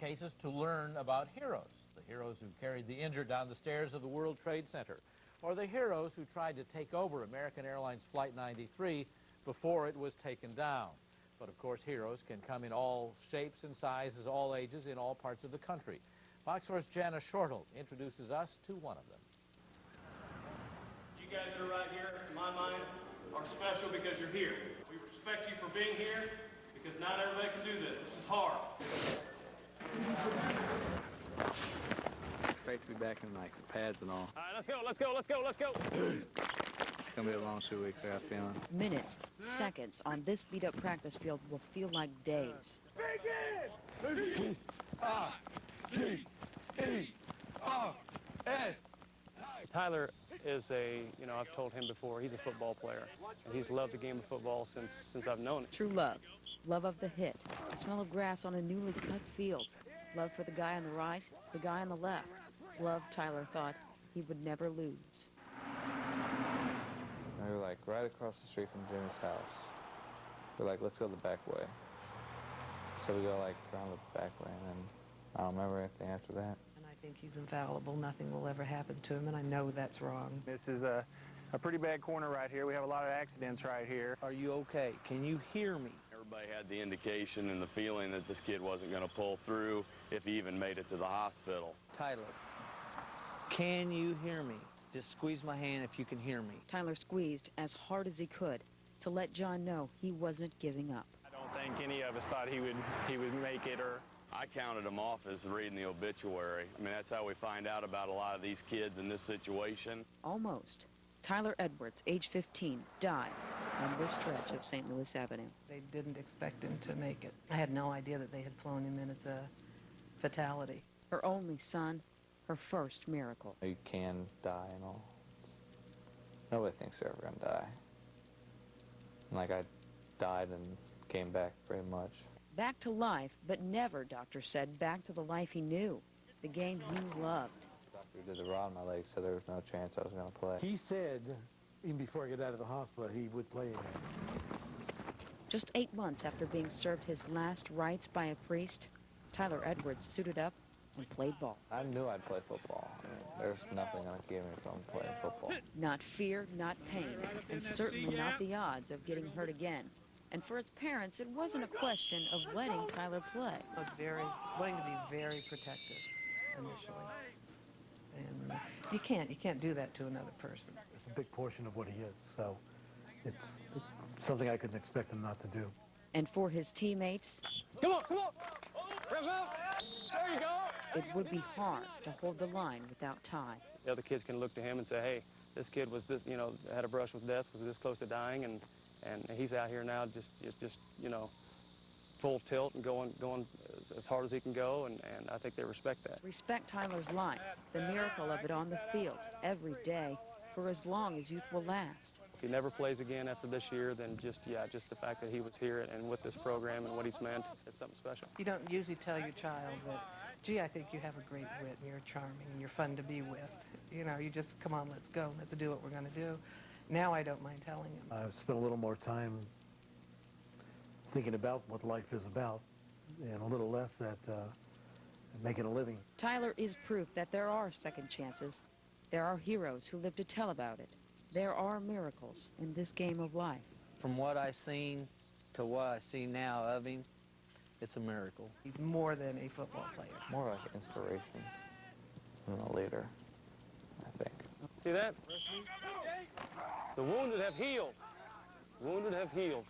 cases to learn about heroes. The heroes who carried the injured down the stairs of the World Trade Center, or the heroes who tried to take over American Airlines Flight 93 before it was taken down. But of course, heroes can come in all shapes and sizes, all ages, in all parts of the country. Fox 4's Jana Shortle introduces us to one of them. You guys that are right here, in my mind, are special because you're here. We respect you for being here because not everybody can do this. This is hard. It's great to be back in like the pads and all. All right, let's go, let's go, let's go, let's go. It's gonna be a long 2 weeks, I got a feeling. Minutes, seconds on this beat-up practice field will feel like days. G-E-R-S. Tyler is I've told him before, he's a football player. And he's loved the game of football since I've known it. True love, love of the hit, the smell of grass on a newly cut field, love for the guy on the right, the guy on the left, love Tyler thought he would never lose. We were like right across the street from Jimmy's house. We're like, let's go the back way. So we go like around the back way, and then I don't remember anything after that. And I think he's infallible. Nothing will ever happen to him, and I know that's wrong. This is a pretty bad corner right here. We have a lot of accidents right here. Are you okay? Can you hear me? Everybody had the indication and the feeling that this kid wasn't going to pull through if he even made it to the hospital. Tyler, can you hear me? Just squeeze my hand if you can hear me. Tyler squeezed as hard as he could to let John know he wasn't giving up. I don't think any of us thought he would make it. Or I counted him off as reading the obituary. I mean, that's how we find out about a lot of these kids in this situation. Almost. Tyler Edwards, age 15, died on this stretch of St. Louis Avenue. They didn't expect him to make it. I had no idea that they had flown him in as a fatality. Her only son, her first miracle. You can die and all. Nobody thinks they're ever gonna die. And like I died and came back pretty much. Back to life, but never, doctor said, back to the life he knew, the game he loved. The doctor did the rod in my leg, so there was no chance I was gonna play. He said, even before I got out of the hospital, he would play again. Just 8 months after being served his last rites by a priest, Tyler Edwards suited up and played ball. I knew I'd play football. There's nothing gonna keep me from playing football. Not fear, not pain, and certainly not the odds of getting hurt again. And for its parents, it wasn't a question of letting Tyler play. I was wanting to be very protective initially. And you can't do that to another person. It's a big portion of what he is, so it's something I couldn't expect him not to do. And for his teammates, Come on, come on. Press up. There you go. it would be hard to hold the line without Ty. The other kids can look to him and say, hey, this kid was this, had a brush with death, was this close to dying, and he's out here now just full tilt and going as hard as he can go, and I think they respect that. Respect Tyler's life, the miracle of it on the field, every day, for as long as youth will last. If he never plays again after this year, then just the fact that he was here and with this program and what he's meant is something special. You don't usually tell your child that, gee, I think you have a great wit and you're charming and you're fun to be with. You just, come on, let's go, let's do what we're going to do. Now I don't mind telling him. I've spent a little more time thinking about what life is about and a little less at making a living. Tyler is proof that there are second chances. There are heroes who live to tell about it. There are miracles in this game of life. From what I've seen to what I see now of him, it's a miracle. He's more than a football player. More like inspiration than a leader, I think. See that? The wounded have healed. The wounded have healed.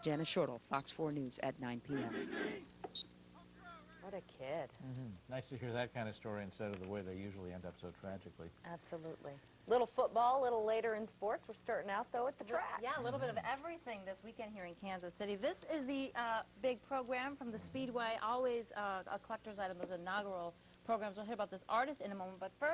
Jana Shortle, Fox 4 News at 9 p.m. What a kid. Nice to hear that kind of story instead of the way they usually end up so tragically. Absolutely. Little football, a little later in sports. We're starting out, though, at the track. Yeah, a little bit of everything this weekend here in Kansas City. This is the big program from the Speedway, always a collector's item, those inaugural programs. We'll hear about this artist in a moment, but first,